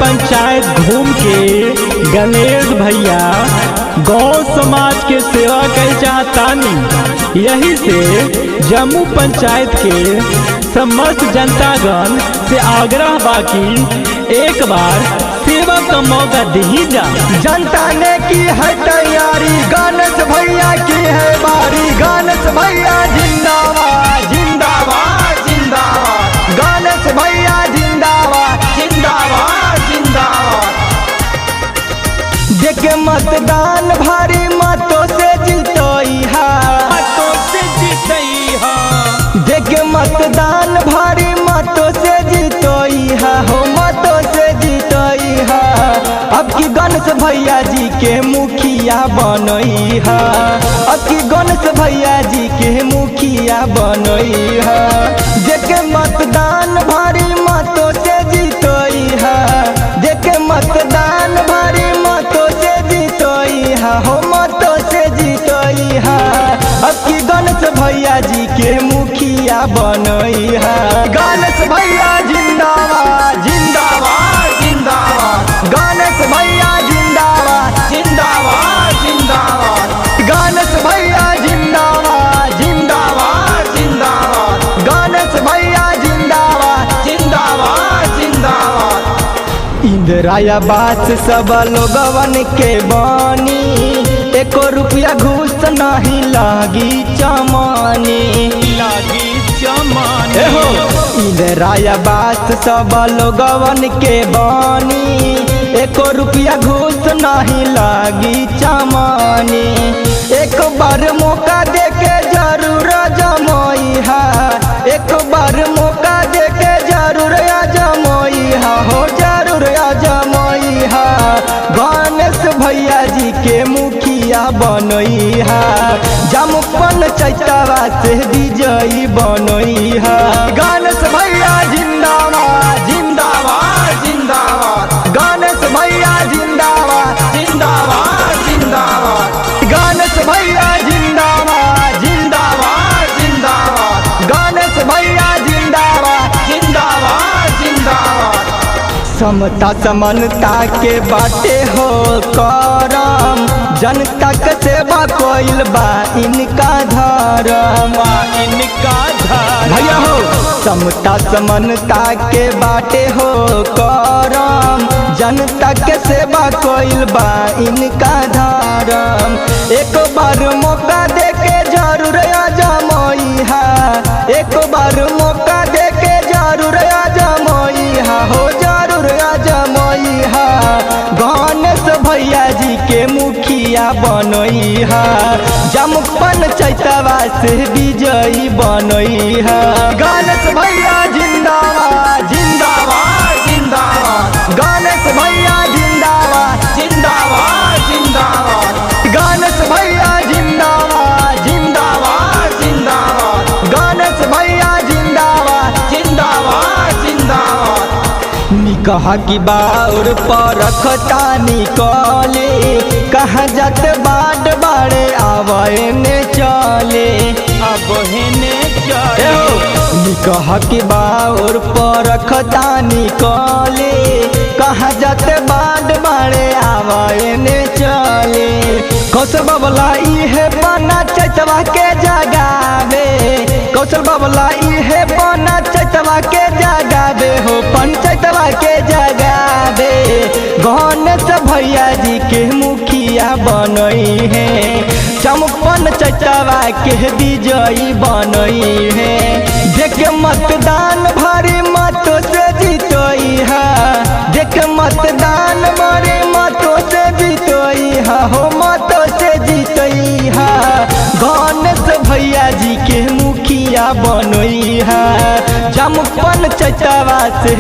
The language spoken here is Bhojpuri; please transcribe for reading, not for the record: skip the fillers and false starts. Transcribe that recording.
पंचायत घूम के गणेश भैया गांव समाज के सेवा कर चाहतानी। यही से जम्मू पंचायत के समस्त जनतागण से आग्रह बाकी एक बार सेवा का मौका दी जा। जनता ने की है तैयारी, गणेश भैया की है बारी। गणेश भैया जिंदाबाद जिंदाबाद जिंदाबाद, गणेश भैया जिंदाबाद जिंदाबाद जिंदाबाद। देखे मतदान भारी मतों से जीतोई है, मतों से जीतई हा। देखे मतदान भारी मतों से जीतोई है, हो मतों से जीतोई है। अब की गणेश भैया जी के मुखिया बनई है, अब की गणेश भैया जी के मुखिया बनई है। देखे मतदान भारी मतों से जीतोई है, देखे मतदान भारी मतों से जीतोई है, हो मतों से जीतोई है। अब की गणेश भैया जी के मुखिया बनई है। गणेश भैया जिंदाबाद जिंदाबाद जिंदाबाद, गणेश भैया जिंदाबाद जिंदाबाद जिंदाबाद, गणेश भैया जिंदाबाद जिंदाबाद जिंदाबाद, गणेश भैया जिंदाबाद जिंदाबाद जिंदाबाद। इंदिरा बात सब लोगवन के बानी, एको रुपया घूस नहीं लागी चमानी, लागी चमानी। हो इंदिरा बात सब लोगवन के बानी, एको रुपया घूस नहीं लागी चमानी। एक बार मौका दे के जरूर जमोई है, एक बार मौका दे के जरूर जमोई है, हो जरूर जमोई है। गणेश भैया जी के मुखिया बनई है, जमुपन चैतवा से विजयी बनई है। गणेश भैया जिंदाबाद जिंदाबाद जिंदाबाद, गणेश भैया जिंदाबाद जिंदाबाद जिंदाबाद, गणेश भैया जिंदाबाद जिंदाबाद जिंदाबाद, गणेश भैया जिंदाबाद जिंदाबाद जिंदाबाद। समता समानता के बाटे हो करम, जनता के सेवा कोइल बा इनका धर्म, इनका धर्म। भैया हो समता समानता के बाटे हो करम, जनता के सेवा कोइल बा इनका धर्म। एक बार मौका दे के जरूर जमोई है, एक बार मौका दे के जरूर जमोई है, हो जरूर जमोई है। गणेश भैया जी के मुखिया बनई है, जमुपन चैतवा से विजयी बनई है। गणेश भैया जिंदाबाद जिंदाबाद जिंदाबाद, गणेश भैया जिंदाबाद जिंदाबाद जिंदाबाद, गणेश भैया जिंदाबाद जिंदाबाद जिंदाबाद, गणेश भैया जिंदाबाद जिंदाबाद जिंदाबाद। निकहा की बाउर पर रखता निकले, कहाँ जाते बाट बाड़े आवे ने चले, अब हेने चले। निकहा की बाउर पर रखता निकले, कहाँ जाते बाट बाड़े आवे ने चले। कौशल बाबला इहे बना चैतवा के जगावे, कौशल बाबला इहे बना चैतवा के जगावे, हो पंचायतवा के जगावे। गणेश भैया जी के मुखिया बनई है, चमुपन चैतवा के विजयी बनई है। देख मतदान भारी मतों से जीतोई है, देख मतदान भारी मतों से जीतोई है, हो मतों से जीतोई है। गणेश भैया जी के मुखिया बनई है, जमुपन चैतवा से